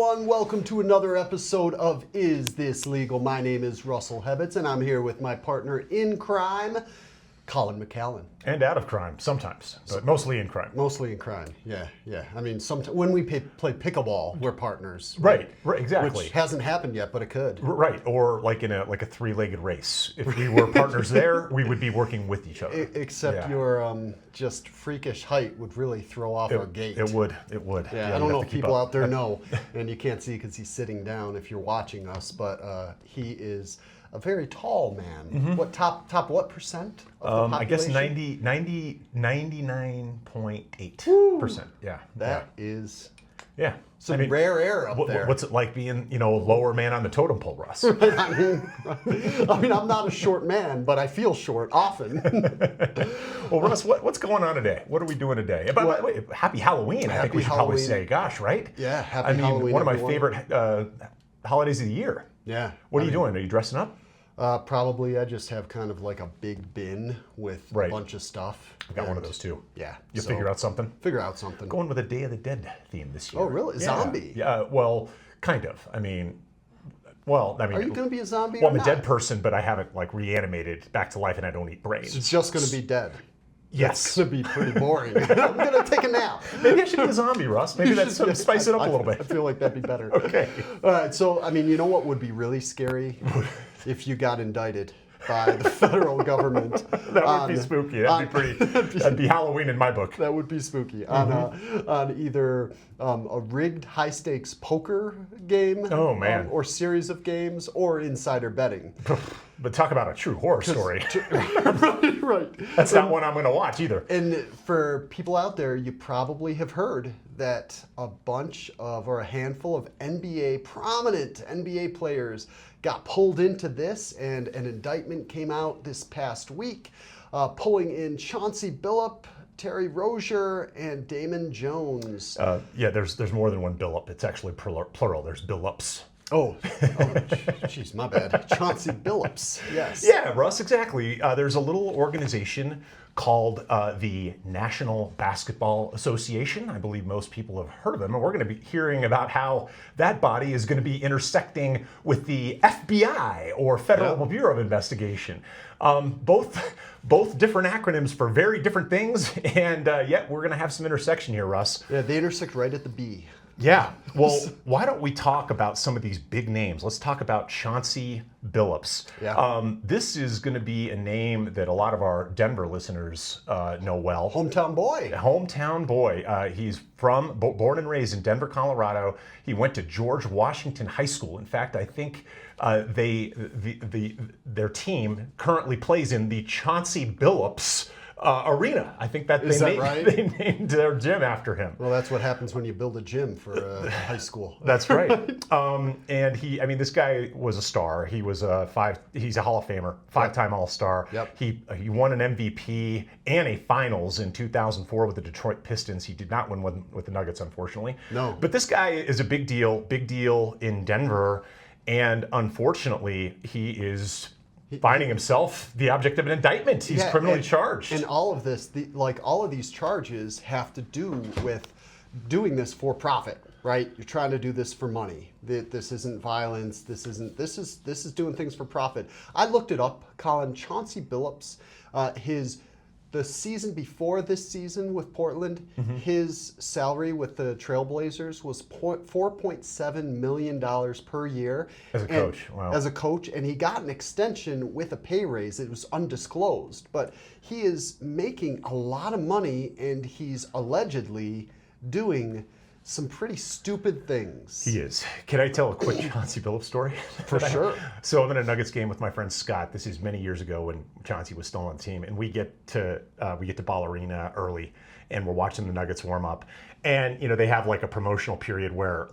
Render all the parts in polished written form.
everyone. Welcome to another episode of Is This Legal? My name is Russell Hebetz, and I'm here with my partner in crime, Colin McCallan. And out of crime, sometimes, but mostly in crime. Mostly in crime, yeah. I mean, when we play pickleball, we're partners. Right, exactly. Which hasn't happened yet, but it could. Right, or like in a three-legged race. If we were partners there, we would be working with each other. Except your just freakish height would really throw off our gait. It would. Yeah, I don't know if people out there know, and you can't see because he's sitting down if you're watching us, but he is a very tall man. Mm-hmm. What top what percent of the population? I guess 99.8%. Yeah. That is some rare air up there. What's it like being, a lower man on the totem pole, Russ? I mean, I'm not a short man, but I feel short often. Well, Russ, what's going on today? What are we doing today? By the way, happy Halloween, I think we should probably say. Gosh, right? Yeah, happy Halloween, one of my favorite holidays of the year. Yeah. What are you doing? Are you dressing up? Probably I just have kind of like a big bin with a bunch of stuff. I got one of those too. Yeah. You figure out something? Figure out something. Going with a Day of the Dead theme this year. Oh, really? Yeah. Zombie? Yeah, well, kind of. Are you going to be a zombie Well, or I'm not? a dead person, but I haven't reanimated back to life and I don't eat brains. It's just going to be dead. Yes. It's going to be pretty boring. I'm going to take a nap. Maybe I should be a zombie, Russ. Maybe that's spice it up a little bit. I feel like that'd be better. Okay. All right. So, you know what would be really scary? If you got indicted by the federal government. That would be spooky. That'd be Halloween in my book. That would be spooky. On either a rigged high-stakes poker game or series of games or insider betting. But talk about a true horror story. Right. That's not one I'm going to watch either. And for people out there, you probably have heard that a handful of prominent NBA players got pulled into this, and an indictment came out this past week, pulling in Chauncey Billups, Terry Rozier, and Damon Jones. There's more than one Billup. It's actually plural. There's Billups. Oh, jeez, my bad. Chauncey Billups, yes. Yeah, Russ, exactly. There's a little organization called the National Basketball Association. I believe most people have heard of them, and we're going to be hearing about how that body is going to be intersecting with the FBI, or Federal Bureau of Investigation. Both different acronyms for very different things, and yet we're going to have some intersection here, Russ. Yeah, they intersect right at the B. Yeah. Well, why don't we talk about some of these big names? Let's talk about Chauncey Billups. Yeah. This is going to be a name that a lot of our Denver listeners know well. Hometown boy. He's born and raised in Denver, Colorado. He went to George Washington High School. In fact, I think their team currently plays in the Chauncey Billups arena. I think that they named their gym after him. Well, that's what happens when you build a gym for high school. That's right. And this guy was a star. He was he's a Hall of Famer, five-time All-Star. Yep. He won an MVP and a Finals in 2004 with the Detroit Pistons. He did not win with the Nuggets, unfortunately. No. But this guy is a big deal in Denver, and unfortunately, he is finding himself the object of an indictment. He's criminally charged. And all of this, all of these charges have to do with doing this for profit, right? You're trying to do this for money. This isn't violence. This is doing things for profit. I looked it up, Colin. Chauncey Billups, the season before this season with Portland, his salary with the Trailblazers was $4.7 million per year. As a coach, wow. As a coach, and he got an extension with a pay raise. It was undisclosed, but he is making a lot of money, and he's allegedly doing some pretty stupid things. He is. Can I tell a quick Chauncey Billups story? For sure. So I'm in a Nuggets game with my friend Scott. This is many years ago when Chauncey was still on the team, and we get to Ball Arena early, and we're watching the Nuggets warm up. And they have like a promotional period where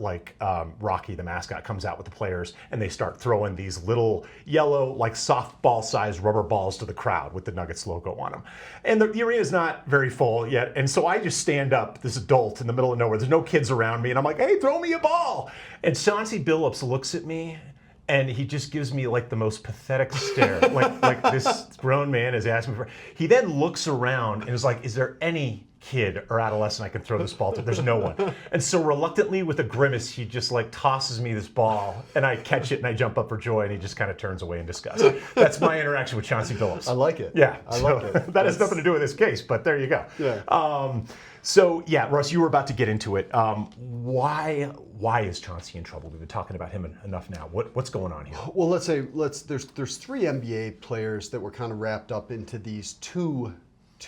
Rocky the mascot comes out with the players, and they start throwing these little yellow like softball-sized rubber balls to the crowd with the Nuggets logo on them. And the arena's not very full yet, and so I just stand up, this adult in the middle of nowhere. There's no kids around me, and I'm like, "Hey, throw me a ball!" And Chauncey Billups looks at me, and he just gives me like the most pathetic stare, like this grown man is asking for. He then looks around and is like, "Is there any kid or adolescent I can throw this ball to. There's no one. And so reluctantly, with a grimace, he just like tosses me this ball, and I catch it and I jump up for joy, and he just kind of turns away in disgust. That's my interaction with Chauncey Billups. I like it. Yeah, I like it. That has nothing to do with this case, but there you go. Yeah. So yeah, Russ, you were about to get into it. Why is Chauncey in trouble? We've been talking about him enough now. What's going on here? Well, there's three NBA players that were kind of wrapped up into these two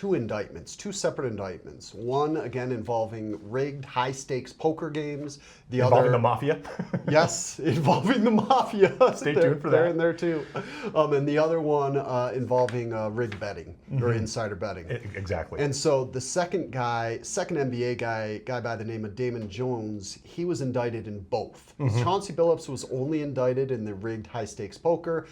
indictments, two separate indictments. One, again, involving rigged high-stakes poker games. The Involving other, the Mafia? Yes, involving the Mafia. Stay tuned for that. They're in there too. And the other one involving rigged betting or insider betting. Exactly. And so the second NBA guy by the name of Damon Jones, he was indicted in both. Chauncey Billups was only indicted in the rigged high-stakes poker.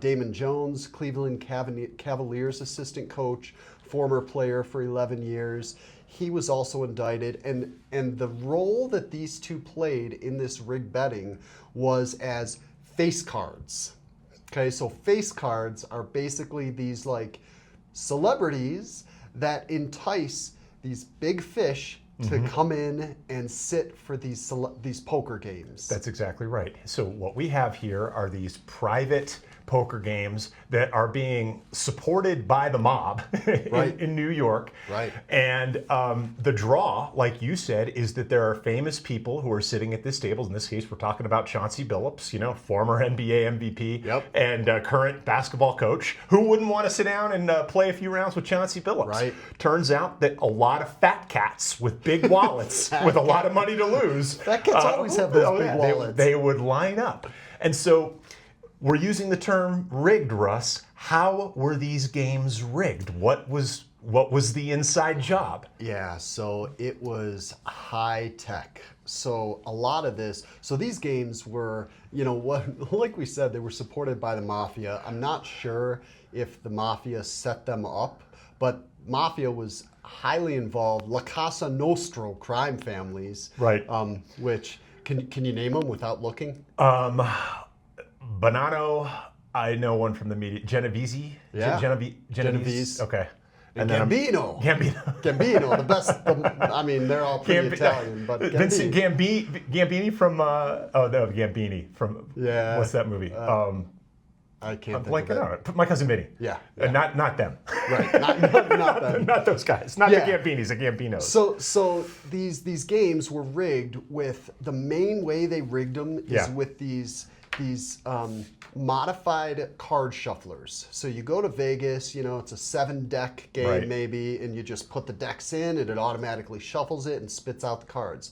Damon Jones, Cleveland Cavaliers assistant coach, former player for 11 years. He was also indicted, and the role that these two played in this rigged betting was as face cards. Okay, so face cards are basically these like celebrities that entice these big fish to come in and sit for these poker games. That's exactly right. So what we have here are these private poker games that are being supported by the mob in New York. Right. And the draw, like you said, is that there are famous people who are sitting at this table. In this case, we're talking about Chauncey Billups, former NBA MVP and current basketball coach. Who wouldn't want to sit down and play a few rounds with Chauncey Billups? Right. Turns out that a lot of fat cats with big wallets, with a lot of money to lose. Fat cats always have those big wallets. They would line up. And so we're using the term rigged, Russ. How were these games rigged? What was the inside job? Yeah, so it was high tech. So a lot of this, so these games were, like we said, they were supported by the Mafia. I'm not sure if the Mafia set them up, but Mafia was highly involved. La Casa Nostra crime families. Right. Which, can you name them without looking? Bonanno, I know one from the media. Genovese? Yeah. Genovese. Okay. And Gambino. Gambino, the best. They're all pretty Italian, but Gambino. Vincent Gambini from, Gambini from, what's that movie? I can't I'm think blanking of on it. My Cousin Vinny. Yeah. Not them. Right. Not them. Not those guys. Not the Gambinis, the Gambinos. So these games were rigged with, the main way they rigged them is with these modified card shufflers. So you go to Vegas, it's a 7-deck game maybe, and you just put the decks in and it automatically shuffles it and spits out the cards.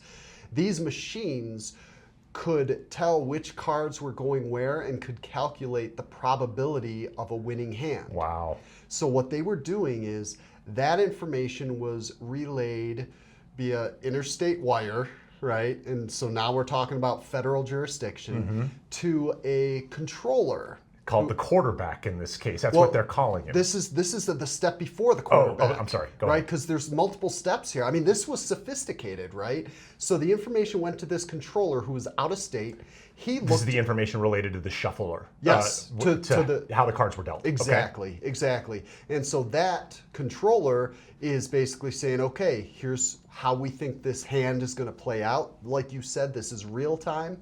These machines could tell which cards were going where and could calculate the probability of a winning hand. Wow. So what they were doing is that information was relayed via interstate wire, right? And so now we're talking about federal jurisdiction to a controller. Called the quarterback in this case. That's what they're calling it. This is the step before the quarterback. I'm sorry. Go right, ahead. because there's multiple steps here. This was sophisticated, right? So the information went to this controller who was out of state. This is the information related to the shuffler. Yes, to how the cards were dealt. Exactly. And so that controller is basically saying, okay, here's how we think this hand is going to play out. Like you said, this is real time.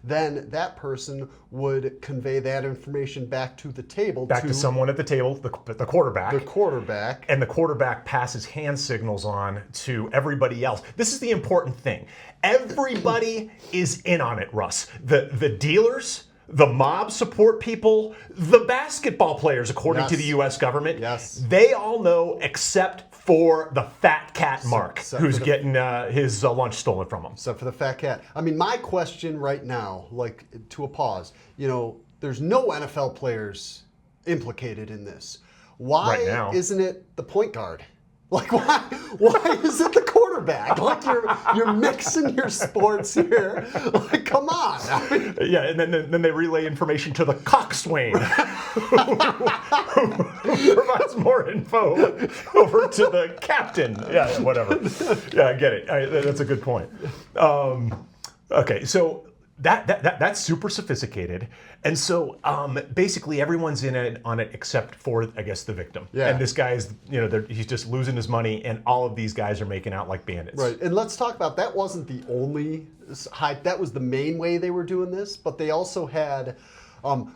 Then that person would convey that information back to the table. Back to someone at the table, the quarterback. The quarterback. And the quarterback passes hand signals on to everybody else. This is the important thing. Everybody is in on it, Russ. The dealers, the mob support people, the basketball players, according to the U.S. government. Yes. They all know except for the fat cat Mark, who's getting his lunch stolen from him. Except for the fat cat. My question right now, like to a pause, there's no NFL players implicated in this. Why isn't it the point guard? Like, why is it the quarterback? Like, you're mixing your sports here. Like, come on. And then they relay information to the coxswain, who provides more info over to the captain. Whatever. I get it. That's a good point. Okay, so that's super sophisticated, and so basically everyone's in it on it except for, I guess, the victim. Yeah. And this guy is, he's just losing his money, and all of these guys are making out like bandits. Right, and let's talk about that. Wasn't the only that was the main way they were doing this, but they also had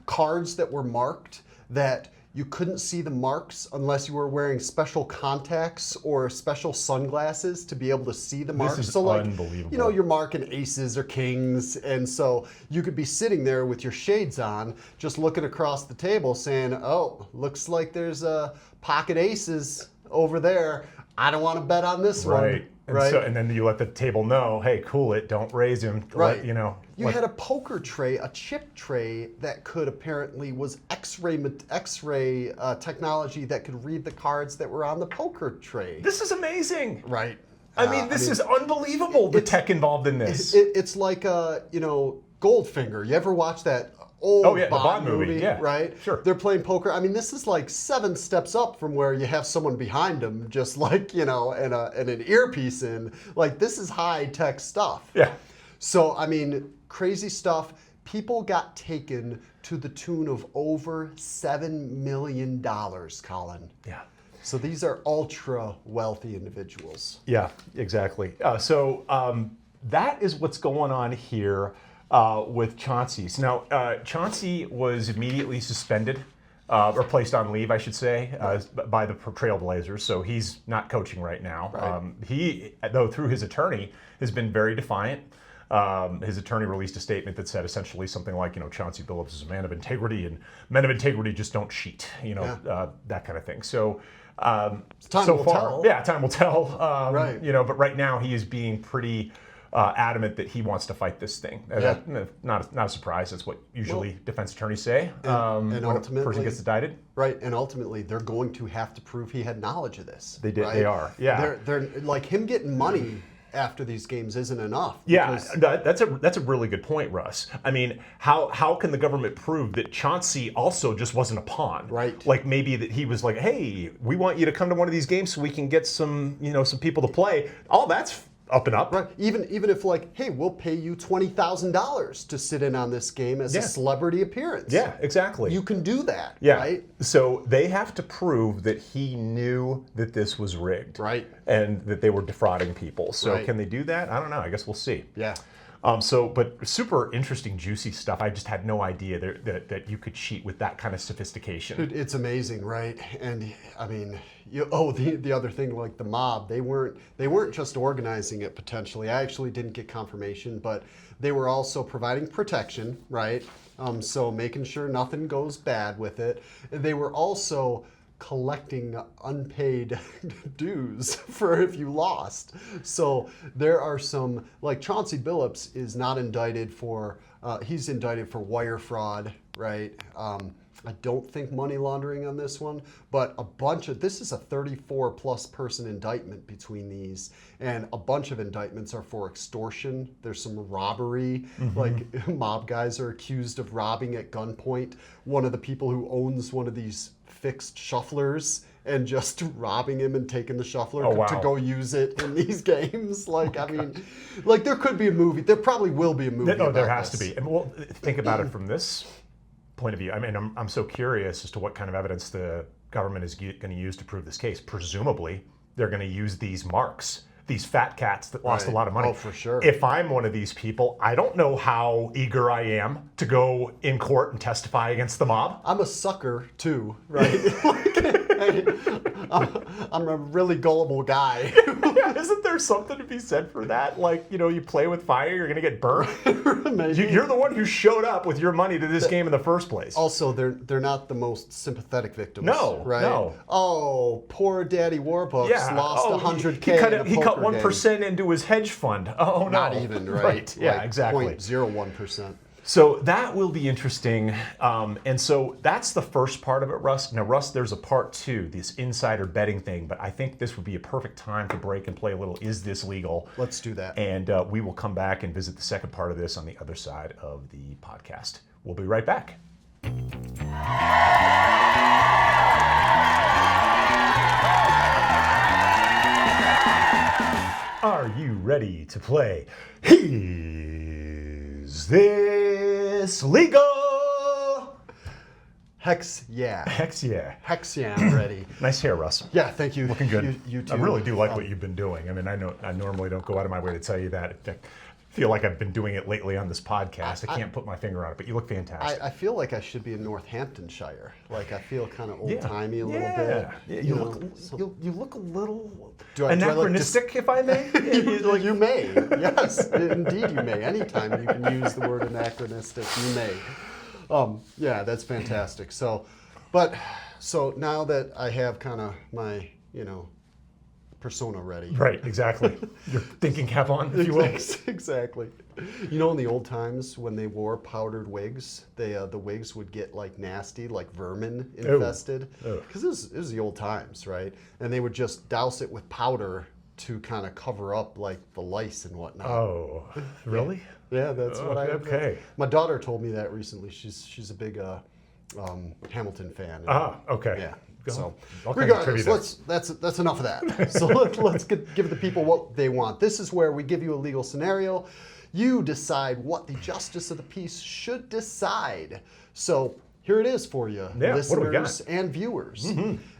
cards that were marked that you couldn't see the marks unless you were wearing special contacts or special sunglasses to be able to see the marks. This is so like, unbelievable. you're marking aces or kings, and so you could be sitting there with your shades on, just looking across the table saying, oh, looks like there's a pocket aces over there. I don't want to bet on this one. Right. And then you let the table know, hey, cool it, don't raise him. Right. You had a poker tray, a chip tray that could apparently was X-ray technology that could read the cards that were on the poker tray. This is amazing. Right. This is unbelievable, the tech involved in this. It's like, Goldfinger. You ever watch that old the Bond movie? Yeah, right? Sure. They're playing poker. I mean, this is like 7 steps up from where you have someone behind them, just like, and an earpiece in. Like, this is high-tech stuff. Yeah. So, I mean, crazy stuff. People got taken to the tune of over $7 million, Colin. Yeah. So these are ultra wealthy individuals. Yeah, exactly. That is what's going on here with Chauncey. So now, Chauncey was immediately suspended, or placed on leave, I should say, by the Trailblazers. So he's not coaching right now. Right. He, though, through his attorney, has been very defiant. His attorney released a statement that said essentially something like, Chauncey Billups is a man of integrity, and men of integrity just don't cheat, that kind of thing. So, Time so will far, tell. yeah, time will tell. Right. But right now he is being pretty adamant that he wants to fight this thing. Not a surprise. That's what usually defense attorneys say and when a person ultimately- gets indicted. Right, and ultimately they're going to have to prove he had knowledge of this. They did. Right? They are. Yeah. They're like, him getting money after these games isn't enough. Yeah, because- that's a really good point, Russ. I mean, how can the government prove that Chauncey also just wasn't a pawn? Right. Like maybe that he was like, hey, we want you to come to one of these games so we can get some people to play. All that's up and up. Right. Even if like, hey, we'll pay you $20,000 to sit in on this game as a celebrity appearance. Yeah, exactly. You can do that. Yeah. Right. So they have to prove that he knew that this was rigged. Right. And that they were defrauding people. So Right. can they do that? I don't know. I guess we'll see. Yeah. But super interesting, juicy stuff. I just had no idea that you could cheat with that kind of sophistication. It's amazing, right? And I mean, the other thing, like the mob, they weren't just organizing it potentially. I actually didn't get confirmation, but they were also providing protection, right? So making sure nothing goes bad with it. They were also collecting unpaid dues for if you lost. So there are some, like Chauncey Billups is not indicted for, he's indicted for wire fraud, right? I don't think money laundering on this one, but this is a 34 plus person indictment between these, and a bunch of indictments are for extortion. There's some robbery, like mob guys are accused of robbing at gunpoint one of the people who owns one of these fixed shufflers and just robbing him and taking the shuffler to go use it in these games. Like, I mean, like there could be a movie. There probably will be a movie. No, there about has this. to be. And well, think about it from this point of view. I mean, I'm so curious as to what kind of evidence the government is going to use to prove this case. Presumably, they're going to use these marks, these fat cats that lost a lot of money. Oh, for sure. If I'm one of these people, I don't know how eager I am to go in court and testify against the mob. I'm a sucker too, right? I'm a really gullible guy. Yeah, isn't there something to be said for that? Like, you play with fire, you're going to get burned. You're the one who showed up with your money to this game in the first place. Also, they're not the most sympathetic victims. No, right? no. Oh, poor Daddy Warbucks lost $100K. He cut 1% into his hedge fund. Oh no, not even, right? Yeah, like exactly. 0.01%. So that will be interesting. And so that's the first part of it, Russ. Now, Russ, there's a part 2, this insider betting thing, but I think this would be a perfect time to break and play a little Is This Legal? Let's do that. And we will come back and visit the second part of this on the other side of the podcast. We'll be right back. Are you ready to play Is Is this legal? Hex yeah. Hex yeah. Hex yeah, I'm ready. Nice hair, Russ. Yeah, thank you. Looking good. You too. I really do like what you've been doing. I mean, I know I normally don't go out of my way to tell you that. I feel like I've been doing it lately on this podcast. I can't put my finger on it, but you look fantastic. I feel like I should be in Northamptonshire. Like I feel kind of old-timey a little bit. Yeah. You look a little Anachronistic, if I may. You may. Yes, indeed you may. Anytime you can use the word anachronistic, you may. Yeah, that's fantastic. So now that I have kind of my, persona ready. Right, exactly. Your thinking cap on, if you will. Exactly. In the old times when they wore powdered wigs, the wigs would get like nasty, like vermin infested. Because it was the old times, right? And they would just douse it with powder to kind of cover up like the lice and whatnot. Oh, really? Yeah, that's what I. Okay. My daughter told me that recently. She's a big Hamilton fan. Okay. Yeah. Go So, on. All kinds of regardless, trivia that's enough of that. So let's give the people what they want. This is where we give you a legal scenario. You decide what the justice of the peace should decide. So here it is for you, Yeah, what do we got? listeners and viewers.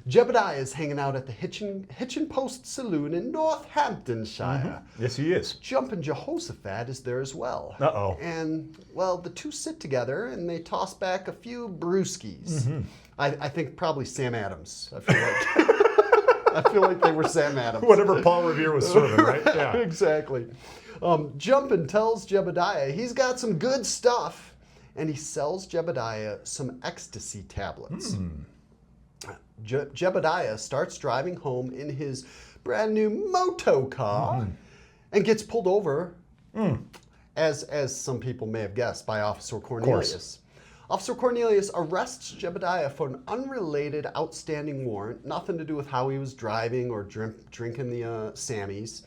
Jebediah is hanging out at the Hitchin Post Saloon in Northamptonshire. Yes, he is. Jumpin' Jehoshaphat is there as well. Uh-oh. And, well, the two sit together and they toss back a few brewskis. I think probably Sam Adams. I feel like I feel like they were Sam Adams. Whatever Paul Revere was serving, right? Yeah. Exactly. Jumpin' tells Jebediah he's got some good stuff, and he sells Jebediah some ecstasy tablets. Jebediah starts driving home in his brand new moto car and gets pulled over, as some people may have guessed, by Officer Cornelius. Officer Cornelius arrests Jebediah for an unrelated outstanding warrant, nothing to do with how he was driving or drinking the Sammies.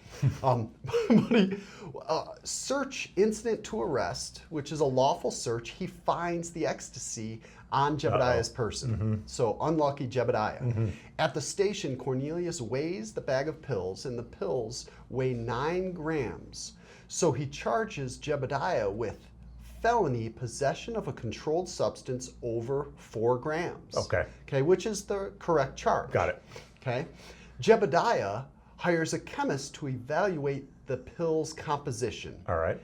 Search incident to arrest, which is a lawful search. He finds the ecstasy on Jebediah's person. So unlucky Jebediah. At the station, Cornelius weighs the bag of pills, and the pills weigh 9 grams. So he charges Jebediah with felony possession of a controlled substance over 4 grams. Okay, which is the correct charge. Got it. Okay. Jebediah hires a chemist to evaluate the pill's composition. All right.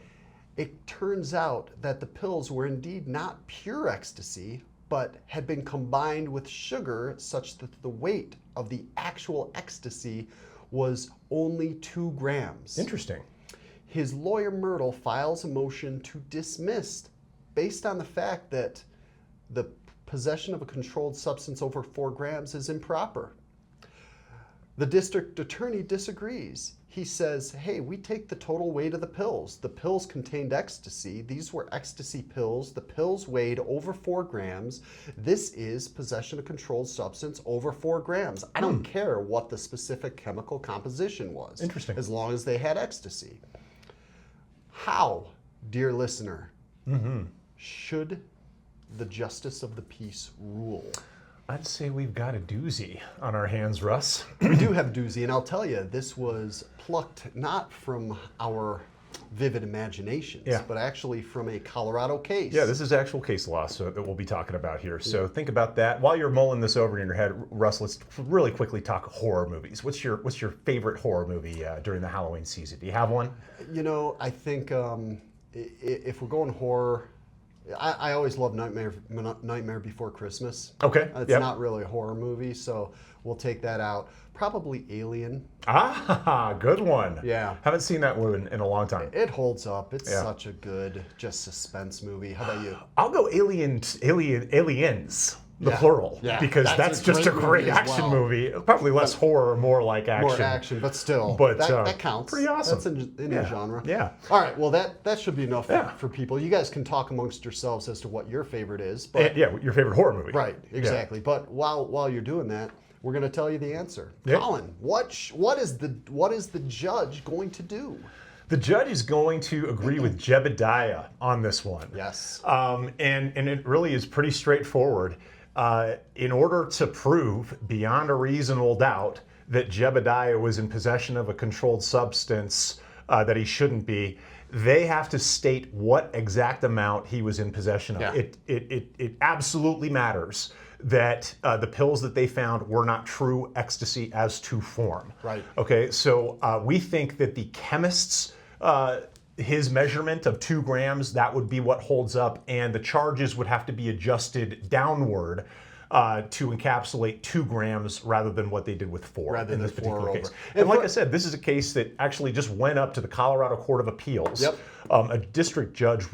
It turns out that the pills were indeed not pure ecstasy, but had been combined with sugar such that the weight of the actual ecstasy was only 2 grams. Interesting. His lawyer Myrtle files a motion to dismiss based on the fact that the possession of a controlled substance over 4 grams is improper. The district attorney disagrees. He says, hey, we take the total weight of the pills. The pills contained ecstasy. These were ecstasy pills. The pills weighed over 4 grams. This is possession of controlled substance over 4 grams. I don't care what the specific chemical composition was. Interesting. As long as they had ecstasy. How, dear listener, should the justice of the peace rule? I'd say we've got a doozy on our hands, Russ. We do have a doozy, and I'll tell you, this was plucked not from our vivid imaginations, but actually from a Colorado case. Yeah, this is actual case law that we'll be talking about here. So think about that. While you're mulling this over in your head, Russ, let's really quickly talk horror movies. What's your favorite horror movie during the Halloween season? Do you have one? I think if we're going horror, I always love Nightmare Before Christmas. Okay. It's not really a horror movie, so we'll take that out. Probably Alien. Good one. Yeah. Haven't seen that one in a long time. It holds up. It's such a good, just suspense movie. How about you? I'll go Aliens, the plural, because that's just a great action movie. Probably less horror, more like action. More action, but still. But that counts. Pretty awesome. That's in your genre. Yeah. All right. Well, that should be enough for people. You guys can talk amongst yourselves as to what your favorite is. But your favorite horror movie. Right. Exactly. Yeah. But while you're doing that, we're going to tell you the answer. Yeah. Colin, what is the judge going to do? The judge is going to agree with Jebediah on this one. Yes. And it really is pretty straightforward. In order to prove beyond a reasonable doubt that Jebediah was in possession of a controlled substance that he shouldn't be, they have to state what exact amount he was in possession of. Yeah. It absolutely matters that the pills that they found were not true ecstasy as to form. Right. Okay, so we think that the chemist's his measurement of 2 grams, that would be what holds up, and the charges would have to be adjusted downward to encapsulate 2 grams rather than what they did with 4 Rather in than this particular 4 case. over. And like I said, this is a case that actually just went up to the Colorado Court of Appeals. Yep. A district judge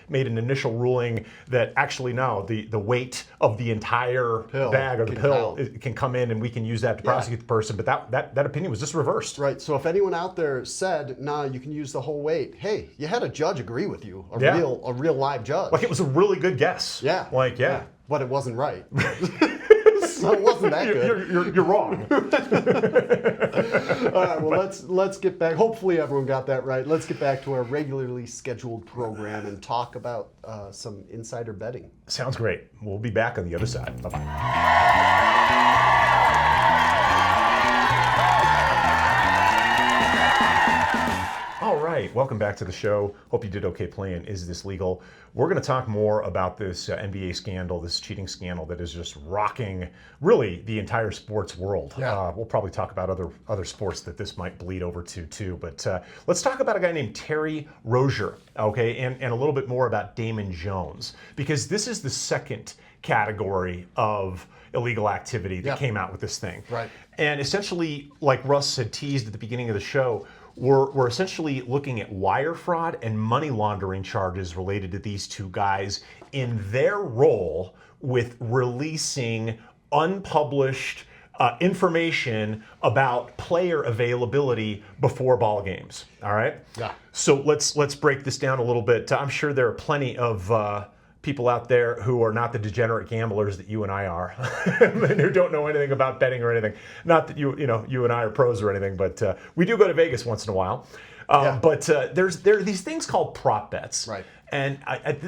made an initial ruling that actually no, the weight of the entire bag or the pill can come in and we can use that to prosecute the person. But that opinion was just reversed. Right. So if anyone out there said, "Nah, you can use the whole weight," hey, you had a judge agree with you, a real live judge. Like it was a really good guess. Yeah. Like yeah. But it wasn't right. So it wasn't that good. You're wrong. All right, well, let's get back. Hopefully everyone got that right. Let's get back to our regularly scheduled program and talk about some insider betting. Sounds great. We'll be back on the other side. Bye-bye. All right, welcome back to the show. Hope you did okay playing Is This Legal? We're going to talk more about this NBA scandal, this cheating scandal that is just rocking really the entire sports world. Yeah. We'll probably talk about other sports that this might bleed over to too. But let's talk about a guy named Terry Rozier, okay, and a little bit more about Damon Jones, because this is the second category of illegal activity that came out with this thing. Right. And essentially, like Russ had teased at the beginning of the show, we're essentially looking at wire fraud and money laundering charges related to these two guys in their role with releasing unpublished information about player availability before ball games. All right. Yeah. So let's break this down a little bit. I'm sure there are plenty of people out there who are not the degenerate gamblers that you and I are, and who don't know anything about betting or anything. Not that you and I are pros or anything, but we do go to Vegas once in a while. But there are these things called prop bets. Right. And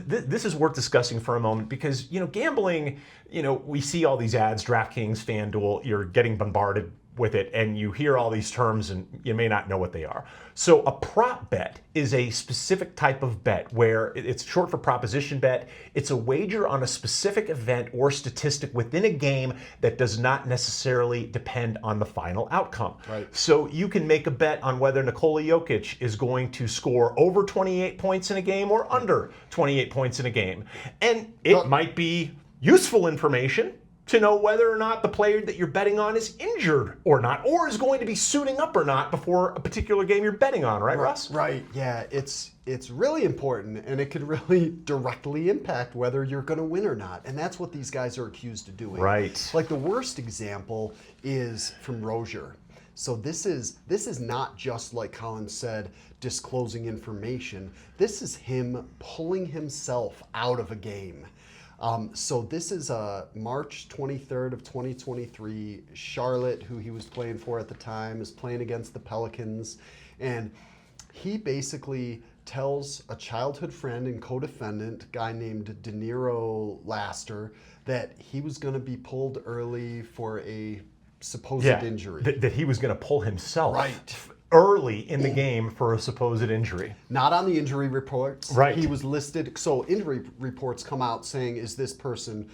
this is worth discussing for a moment because, gambling, we see all these ads, DraftKings, FanDuel, you're getting bombarded with it and you hear all these terms and you may not know what they are. So a prop bet is a specific type of bet where it's short for proposition bet. It's a wager on a specific event or statistic within a game that does not necessarily depend on the final outcome. Right. So you can make a bet on whether Nikola Jokic is going to score over 28 points in a game or under 28 points in a game. And it might be useful information to know whether or not the player that you're betting on is injured or not, or is going to be suiting up or not before a particular game you're betting on, right, Russ? Right, yeah. It's really important, and it could really directly impact whether you're going to win or not. And that's what these guys are accused of doing. Right. Like the worst example is from Rozier. So this is not just, like Colin said, disclosing information. This is him pulling himself out of a game. So this is March 23rd of 2023. Charlotte, who he was playing for at the time, is playing against the Pelicans. And he basically tells a childhood friend and co-defendant, guy named De Niro Laster, that he was going to be pulled early for a supposed injury. That he was going to pull himself. Right. Early in the game for a supposed injury. Not on the injury reports. Right. He was listed. So injury reports come out saying, is this person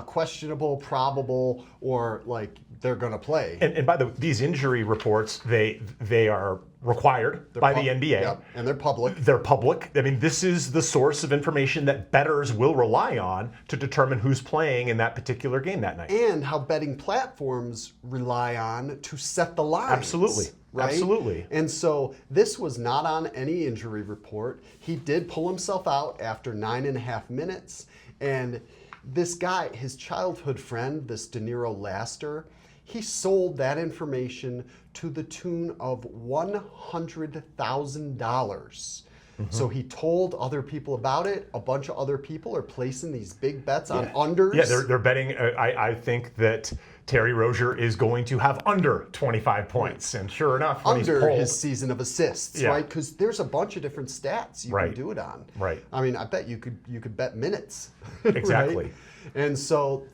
questionable, probable, or like they're going to play? And by the way, these injury reports, they are required by the NBA. Yeah, and they're public. They're public. I mean, this is the source of information that bettors will rely on to determine who's playing in that particular game that night. And how betting platforms rely on to set the lines. Absolutely. Right? Absolutely. And so this was not on any injury report. He did pull himself out after 9.5 minutes. And this guy, his childhood friend, this De Niro Laster, he sold that information to the tune of $100,000. So he told other people about it. A bunch of other people are placing these big bets on unders. Yeah, they're betting. I think that Terry Rozier is going to have under 25 points. And sure enough, when under he's pulled, his season of assists, right? Because there's a bunch of different stats you can do it on. Right. I mean, I bet you could bet minutes. Exactly. Right? And so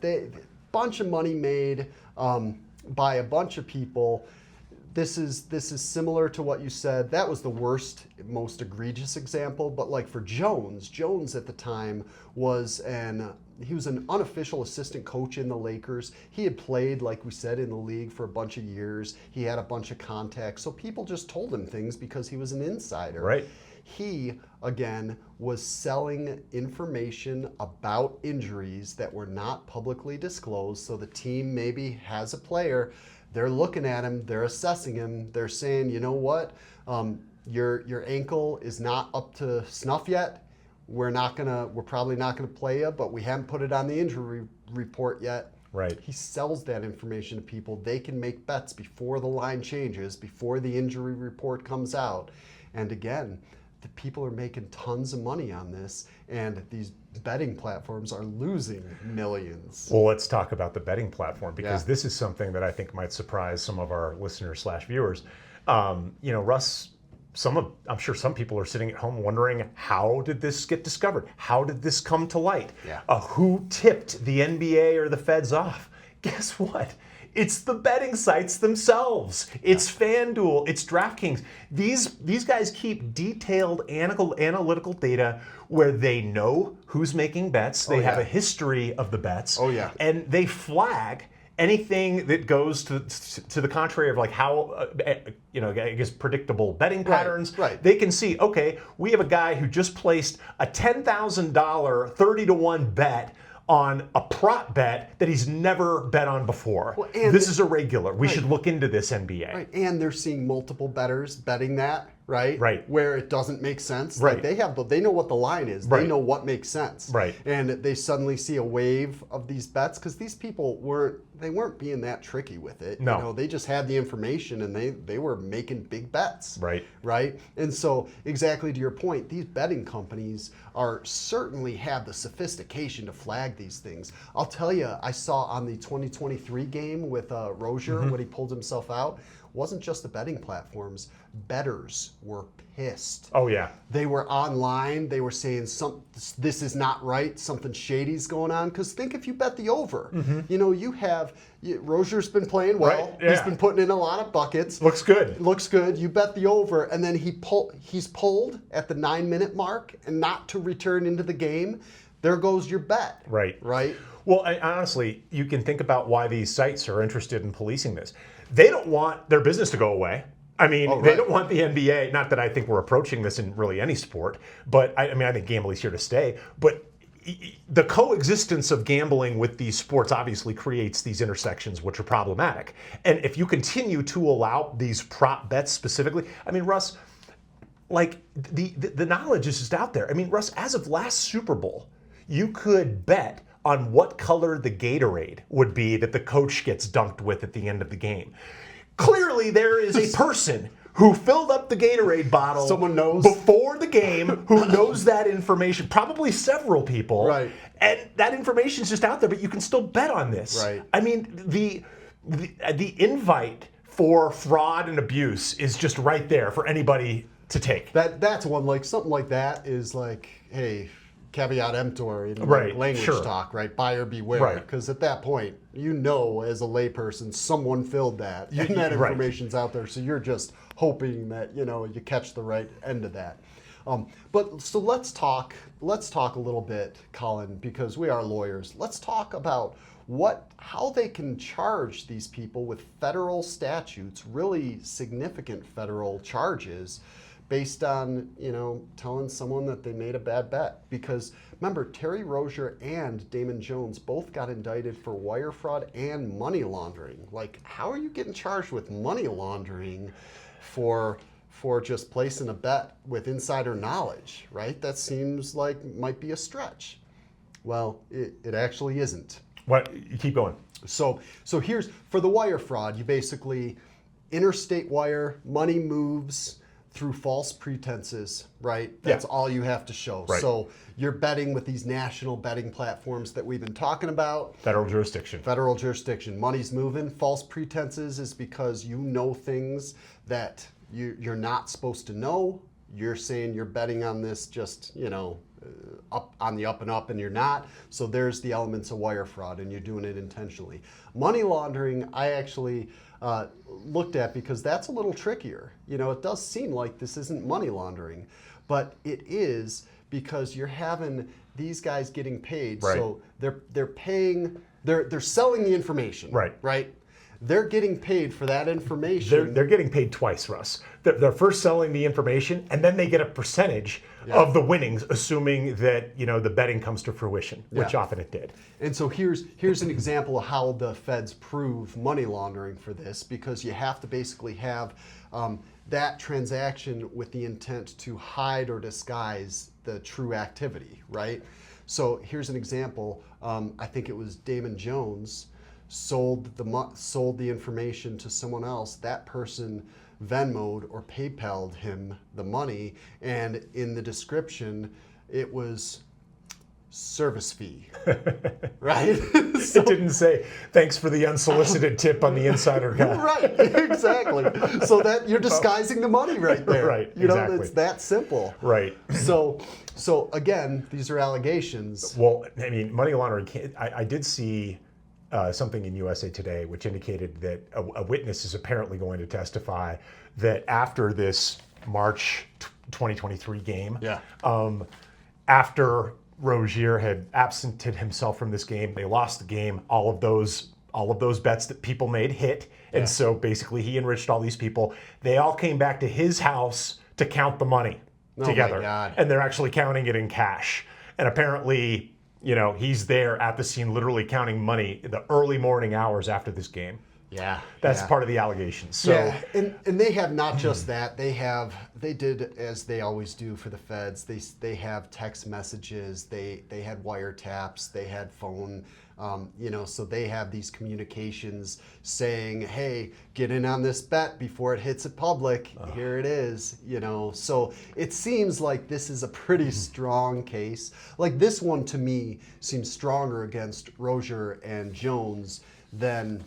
bunch of money made by a bunch of people. this is similar to what you said. That was the worst, most egregious example. But like for Jones at the time was he was an unofficial assistant coach in the Lakers. He had played, like we said, in the league for a bunch of years. He had a bunch of contacts. So people just told him things because he was an insider. Right. He, again, was selling information about injuries that were not publicly disclosed. So the team maybe has a player. They're looking at him, they're assessing him, they're saying, you know what, your ankle is not up to snuff yet. We're probably not gonna play you, but we haven't put it on the injury report yet. Right. He sells that information to people. They can make bets before the line changes, before the injury report comes out. And again, the people are making tons of money on this, and these betting platforms are losing millions. Well, let's talk about the betting platform, because this is something that I think might surprise some of our listeners/viewers. Russ, I'm sure some people are sitting at home wondering, how did this get discovered? How did this come to light? Yeah. Who tipped the NBA or the feds off? Guess what? It's the betting sites themselves. It's FanDuel. It's DraftKings. These guys keep detailed analytical data where they know who's making bets. They have a history of the bets. Oh, yeah. And they flag anything that goes to the contrary of like how, I guess, predictable betting patterns. Right. They can see, okay, we have a guy who just placed a $10,000 30-to-1 bet on a prop bet that he's never bet on before. Well, this is irregular. We should look into this, NBA. Right, and they're seeing multiple bettors betting that, right? Right. Where it doesn't make sense. Right. Like they know what the line is. Right. They know what makes sense. Right. And they suddenly see a wave of these bets because these people weren't being that tricky with it. No. They just had the information and they were making big bets. Right. Right. And so exactly to your point, these betting companies certainly have the sophistication to flag these things. I'll tell you, I saw on the 2023 game with Rozier when he pulled himself out, wasn't just the betting platforms. Bettors were pissed. Oh, yeah. They were online. They were saying this is not right. Something shady's going on. Because think if you bet the over. Rozier's been playing well. Right, yeah. He's been putting in a lot of buckets. Looks good. Looks good. You bet the over, and then he's pulled at the 9-minute mark and not to return into the game. There goes your bet. Right. Right. Well, honestly, you can think about why these sites are interested in policing this. They don't want their business to go away. I mean, they don't want the NBA, not that I think we're approaching this in really any sport, but I think gambling's here to stay. But the coexistence of gambling with these sports obviously creates these intersections which are problematic. And if you continue to allow these prop bets specifically, Russ, like the knowledge is just out there. Russ, as of last Super Bowl, you could bet on what color the Gatorade would be that the coach gets dunked with at the end of the game. Clearly, there is a person who filled up the Gatorade bottle. Someone knows before the game who knows that information. Probably several people. Right. And that information is just out there, but you can still bet on this. Right. The invite for fraud and abuse is just right there for anybody to take. That's one. Like something like that is like, hey, caveat emptor in language talk, right? Buyer beware. Right. Because at that point, as a layperson, someone filled that, and that information's out there. So you're just hoping that you catch the right end of that. But so let's talk a little bit, Colin, because we are lawyers. Let's talk about how they can charge these people with federal statutes, really significant federal charges, based on, telling someone that they made a bad bet. Because remember, Terry Rozier and Damon Jones both got indicted for wire fraud and money laundering. Like, how are you getting charged with money laundering for just placing a bet with insider knowledge, right? That seems like might be a stretch. Well, it actually isn't. What? You keep going. So here's, for the wire fraud, you basically, interstate wire, money moves through false pretenses, right? That's all you have to show. Right. So you're betting with these national betting platforms that we've been talking about. Federal jurisdiction. Money's moving. False pretenses is because you know things that you're not supposed to know. You're saying you're betting on this just, up on the up and up and you're not. So there's the elements of wire fraud and you're doing it intentionally. Money laundering, I actually looked at because that's a little trickier. You know, it does seem like this isn't money laundering, but it is because you're having these guys getting paid. Right. So they're paying, they're selling the information. Right. They're getting paid for that information. They're getting paid twice, Russ. They're first selling the information, and then they get a percentage of the winnings, assuming that the betting comes to fruition, which often it did. And so here's an example of how the feds prove money laundering for this, because you have to basically have that transaction with the intent to hide or disguise the true activity, right? So here's an example. I think it was Damon Jones sold the information to someone else. That person Venmo'd or PayPal'd him the money, and in the description it was service fee, right? So, it didn't say thanks for the unsolicited tip on the insider guy. Right, exactly. So that you're disguising the money right there. Right, you know, exactly. it's that simple. Right. So again, these are allegations. Well, I mean, money laundering. I did see something in USA Today which indicated that a witness is apparently going to testify that after this March 2023 game, after Rozier had absented himself from this game, they lost the game. All of those bets that people made hit, and so basically he enriched all these people. They all came back to his house to count the money together, my God. and they're actually counting it in cash. And apparently, he's there at the scene, literally counting money in the early morning hours after this game. Yeah, that's part of the allegations. So, and they have not just that. They did as they always do for the feds. They have text messages. They had wiretaps. They had phone. So they have these communications saying, "Hey, get in on this bet before it hits it public. Here it is." So it seems like this is a pretty strong case. Like this one to me seems stronger against Rozier and Jones than.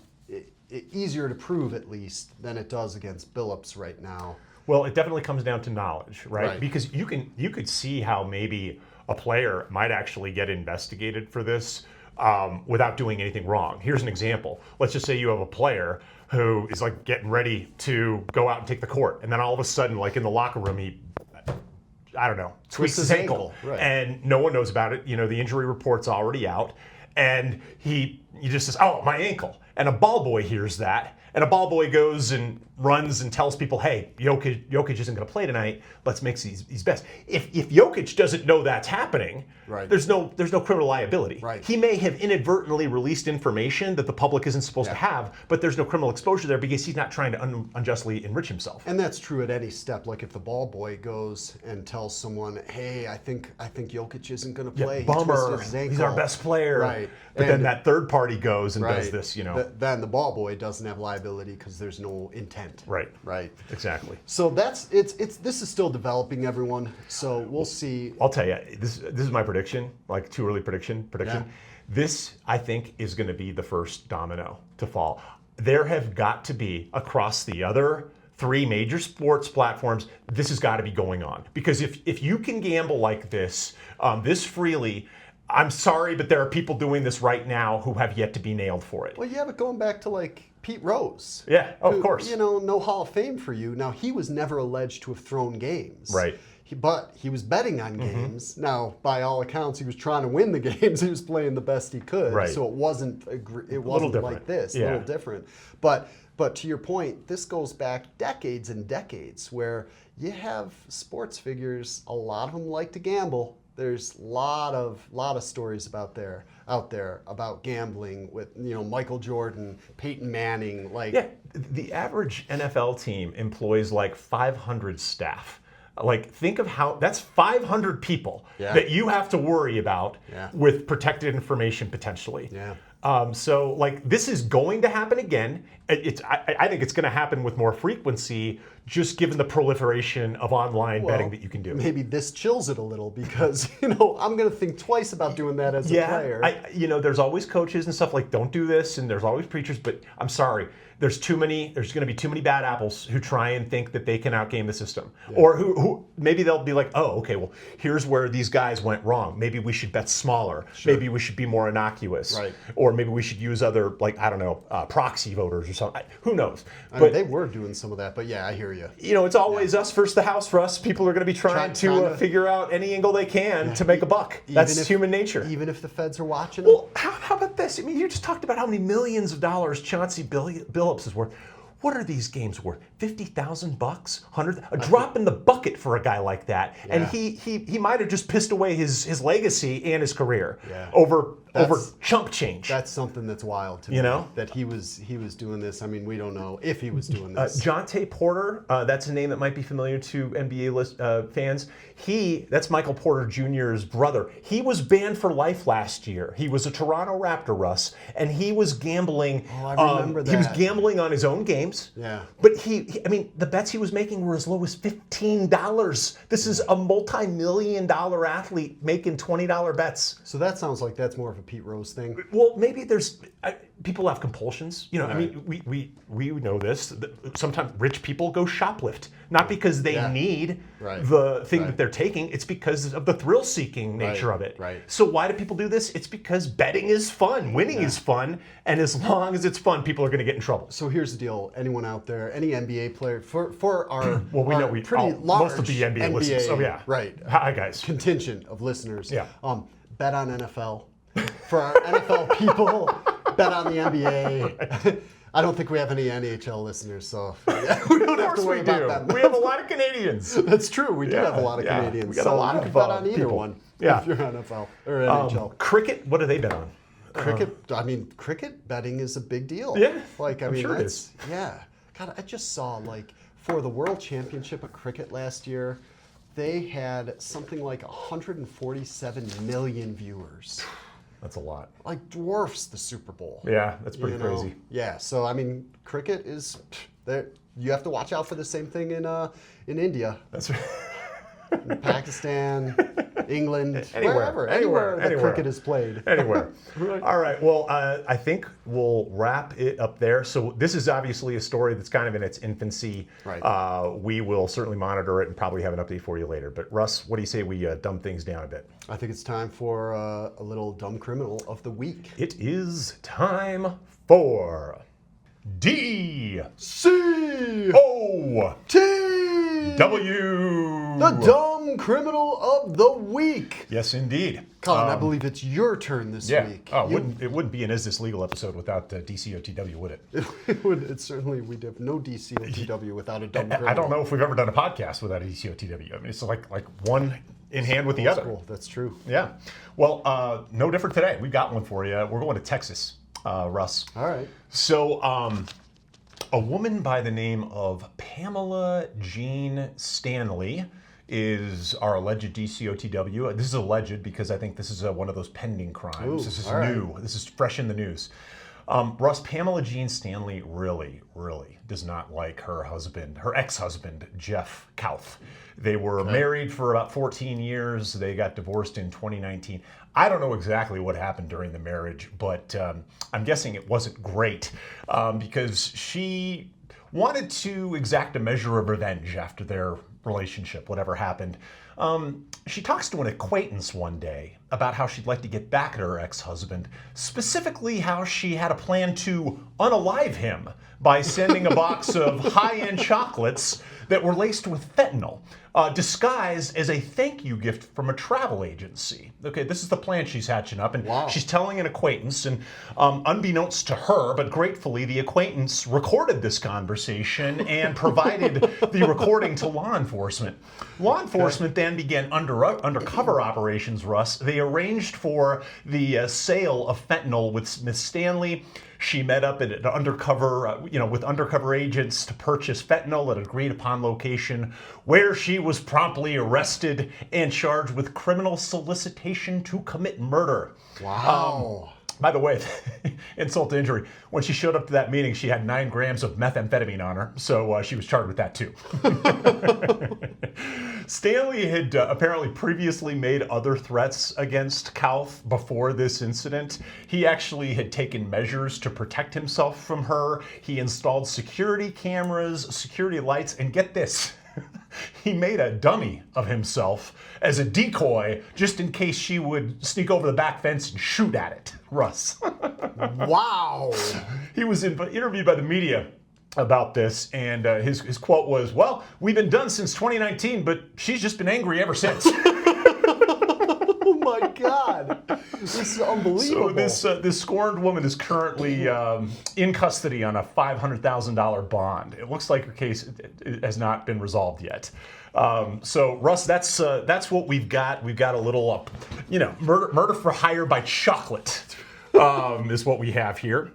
Easier to prove, at least, than it does against Billups right now. Well, it definitely comes down to knowledge, right? Because you could see how maybe a player might actually get investigated for this without doing anything wrong. Here's an example. Let's just say you have a player who is like getting ready to go out and take the court, and then all of a sudden, like in the locker room, he tweaks his ankle, and no one knows about it. The injury report's already out, and he just says, "Oh, my ankle." And a ball boy hears that, and a ball boy goes and runs and tells people, "Hey, Jokic isn't going to play tonight. Let's make these bets." If Jokic doesn't know that's happening, there's no criminal liability. He may have inadvertently released information that the public isn't supposed to have, but there's no criminal exposure there because he's not trying to unjustly enrich himself. And that's true at any step. Like if the ball boy goes and tells someone, "Hey, I think Jokic isn't going to play. Bummer. He's our best player." Right. But then that third party goes and does this. Then the ball boy doesn't have liability because there's no intent. Right. Exactly. So this is still developing, everyone. So we'll see. I'll tell you, this is my prediction, like too early prediction. Yeah. This, I think, is going to be the first domino to fall. There have got to be, across the other 3 major sports platforms, this has got to be going on. Because if you can gamble like this, this freely, I'm sorry, but there are people doing this right now who have yet to be nailed for it. Well, yeah, but going back to like Pete Rose. Yeah, of course. No Hall of Fame for you. Now, he was never alleged to have thrown games. Right. But he was betting on games. Now, by all accounts, he was trying to win the games. He was playing the best he could. Right. So it wasn't like this. A little different. But to your point, this goes back decades and decades where you have sports figures, a lot of them like to gamble. There's a lot of stories out there about gambling with Michael Jordan, Peyton Manning. The average NFL team employs like 500 staff. Like think of how that's 500 people that you have to worry about with protected information potentially. Yeah. So like this is going to happen again. I think it's going to happen with more frequency, just given the proliferation of online betting that you can do. Maybe this chills it a little because, I'm going to think twice about doing that as a player. There's always coaches and stuff like, don't do this, and there's always preachers, but I'm sorry. There's going to be too many bad apples who try and think that they can outgame the system. Yeah. Or who maybe they'll be like, oh, okay, well, here's where these guys went wrong. Maybe we should bet smaller. Sure. Maybe we should be more innocuous. Right. Or maybe we should use other, proxy voters or something. Who knows? But they were doing some of that, but yeah, I hear you. It's always us versus the house for us. People are going to be trying to figure out any angle they can to make a buck. That's human nature. Even if the feds are watching. Well, how about this? I mean, you just talked about how many millions of dollars Chauncey Billups is worth. What are these games worth? $50,000, $100,000? A drop in the bucket for a guy like that, and he might have just pissed away his legacy and his career over chump change. That's something that's wild to me. That he was doing this. I mean, we don't know if he was doing this. Jonte Porter, that's a name that might be familiar to NBA fans. That's Michael Porter Jr.'s brother. He was banned for life last year. He was a Toronto Raptor, Russ, and he was gambling. Oh, I remember that. He was gambling on his own games. Yeah. But the bets he was making were as low as $15. This is a multi-million-dollar athlete making $20 bets. So that sounds like that's more of a Pete Rose thing. Well, maybe there's people have compulsions. Right. I mean, we know this. Sometimes rich people go shoplift, not because they need the thing that they're taking. It's because of the thrill-seeking nature of it. Right. So why do people do this? It's because betting is fun, winning is fun, and as long as it's fun, people are going to get in trouble. So here's the deal: anyone out there, any NBA player, for our pretty large most of the NBA listeners. Oh yeah, right. Hi guys, contingent of listeners. Yeah. Bet on NFL. For our NFL people, bet on the NBA. I don't think we have any NHL listeners, so we don't have to worry about that. We have a lot of Canadians. That's true. We do have a lot of Canadians. We got a lot of bet on either people. one. Yeah. If you're NFL or NHL. Cricket. What do they bet on? Cricket. Cricket betting is a big deal. Yeah. I'm sure it is. Yeah. God, I just saw for the World Championship of Cricket last year, they had something like 147 million viewers. That's a lot. Dwarfs the Super Bowl. Yeah, that's pretty crazy. Yeah, so cricket is there. You have to watch out for the same thing in India. That's right. In Pakistan, England, anywhere the cricket is played. Anywhere. Right. All right. Well, I think we'll wrap it up there. So this is obviously a story that's kind of in its infancy. Right. We will certainly monitor it and probably have an update for you later. But Russ, what do you say we dumb things down a bit? I think it's time for a little dumb criminal of the week. It is time for DCOTW. The dumb criminal of the week. Yes, indeed. Colin, I believe it's your turn this week. Oh, it wouldn't be an Is This Legal episode without DCOTW, would it? It would. It certainly, we'd have no DCOTW without a dumb criminal. I don't know if we've ever done a podcast without a DCOTW. I mean, it's like one in hand with the other. Cool. That's true. Yeah. Well, no different today. We've got one for you. We're going to Texas, Russ. All right. So, a woman by the name of Pamela Jean Stanley is our alleged DCOTW. This is alleged because I think this is one of those pending crimes. Ooh, this is new. Right. This is fresh in the news. Russ, Pamela Jean Stanley really, really does not like her ex-husband, Jeff Kauth. They were married for about 14 years. They got divorced in 2019. I don't know exactly what happened during the marriage, but I'm guessing it wasn't great because she wanted to exact a measure of revenge after their relationship, whatever happened. She talks to an acquaintance one day about how she'd like to get back at her ex-husband, specifically how she had a plan to unalive him by sending a box of high-end chocolates that were laced with fentanyl, disguised as a thank you gift from a travel agency. Okay, this is the plan she's hatching up, and she's telling an acquaintance, and unbeknownst to her, but gratefully, the acquaintance recorded this conversation and provided the recording to law enforcement. Law enforcement then began undercover operations, Russ. They arranged for the sale of fentanyl with Miss Stanley. She met up at an undercover, with undercover agents to purchase fentanyl at an agreed-upon location, where she was promptly arrested and charged with criminal solicitation to commit murder. Wow. By the way, insult to injury, when she showed up to that meeting, she had 9 grams of methamphetamine on her, so she was charged with that too. Stanley had apparently previously made other threats against Kauth before this incident. He actually had taken measures to protect himself from her. He installed security cameras, security lights, and get this. He made a dummy of himself as a decoy just in case she would sneak over the back fence and shoot at it. Russ. Wow. He was interviewed by the media about this, and his quote was, "Well, we've been done since 2019, but she's just been angry ever since." Oh my God. This is unbelievable. So this scorned woman is currently in custody on a $500,000 bond. It looks like her case has not been resolved yet. So Russ, that's what we've got. We've got a little, murder for hire by chocolate is what we have here.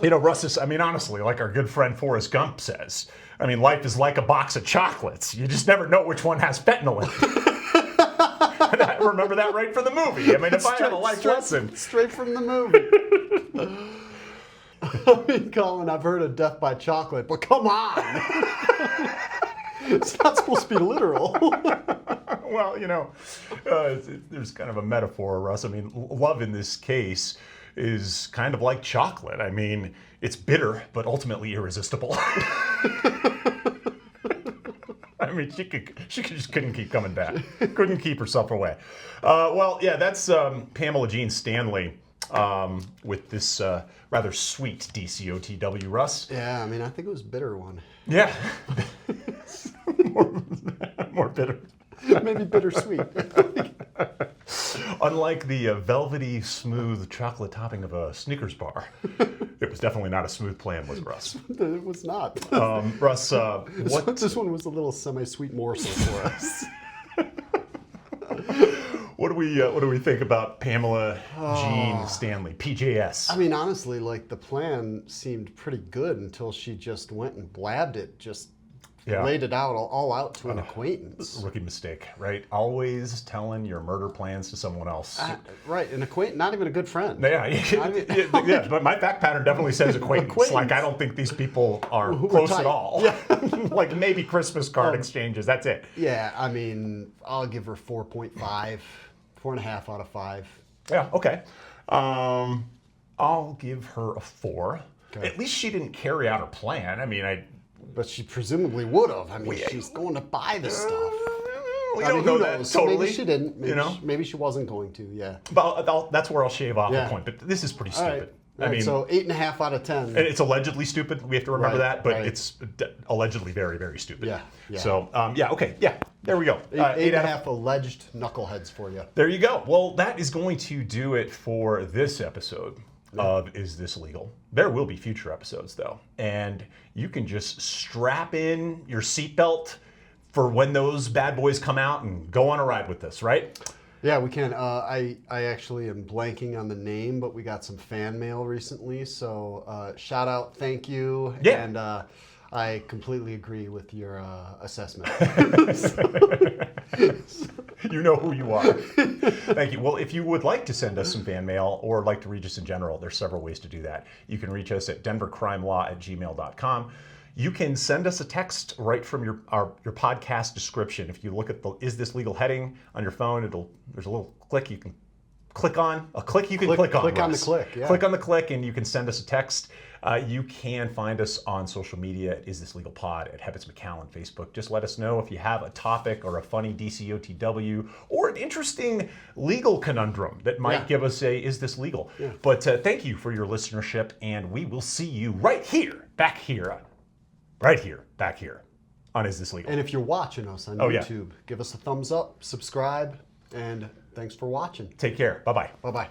Russ, honestly, like our good friend Forrest Gump says, life is like a box of chocolates. You just never know which one has fentanyl in it. I remember that right from the movie. If I had a life lesson. Straight from the movie. Colin, I've heard of death by chocolate, but come on. It's not supposed to be literal. Well, there's kind of a metaphor, Russ. Love in this case is kind of like chocolate. It's bitter, but ultimately irresistible. She just couldn't keep coming back. Couldn't keep herself away. That's Pamela Jean Stanley with this rather sweet DCOTW, Russ. Yeah, I think it was a bitter one. Yeah. more bitter. Maybe bittersweet. Unlike the velvety, smooth chocolate topping of a Snickers bar, it was definitely not a smooth plan, was it, Russ? It was not. Russ, This one was a little semi-sweet morsel for us. What do we think about Pamela Jean Stanley, PJS? Honestly, the plan seemed pretty good until she just went and blabbed it, laid it out all out to an acquaintance. Rookie mistake, right? Always telling your murder plans to someone else. Right, an acquaintance, not even a good friend. Yeah, but my fact pattern definitely says acquaintance. Like, I don't think these people are close at all. Yeah. Like maybe Christmas card exchanges, that's it. Yeah, I'll give her 4.5, 4.5 out of 5. Yeah, okay. I'll give her a 4. Okay. At least she didn't carry out her plan. But she presumably would have. She's going to buy this stuff. We don't know that totally. Maybe she didn't. Maybe she wasn't going to, yeah. But that's where I'll shave off a point. But this is pretty stupid. All right, so 8.5 out of 10. And it's allegedly stupid. We have to remember that. But it's allegedly very, very stupid. Yeah. So, okay. Yeah, there we go. 8.5 alleged knuckleheads for you. There you go. Well, that is going to do it for this episode of Is This Legal? There will be future episodes, though. And you can just strap in your seatbelt for when those bad boys come out and go on a ride with us, right? Yeah, we can. I actually am blanking on the name, but we got some fan mail recently. So shout out, thank you. Yeah. And I completely agree with your assessment. You know who you are. Thank you. Well, if you would like to send us some fan mail or like to reach us in general, there's several ways to do that. You can reach us at denvercrimelaw@gmail.com. You can send us a text right from your podcast description. If you look at the Is This Legal heading on your phone, there's a little click you can click on. Click on. Click on the click, yeah. Click on the click and you can send us a text. You can find us on social media at Is This Legal Pod, at Hebbets McCallan Facebook. Just let us know if you have a topic or a funny DCOTW or an interesting legal conundrum that might give us a Is This Legal? Yeah. But thank you for your listenership, and we will see you back here on Is This Legal? And if you're watching us on YouTube, give us a thumbs up, subscribe, and thanks for watching. Take care. Bye-bye. Bye-bye.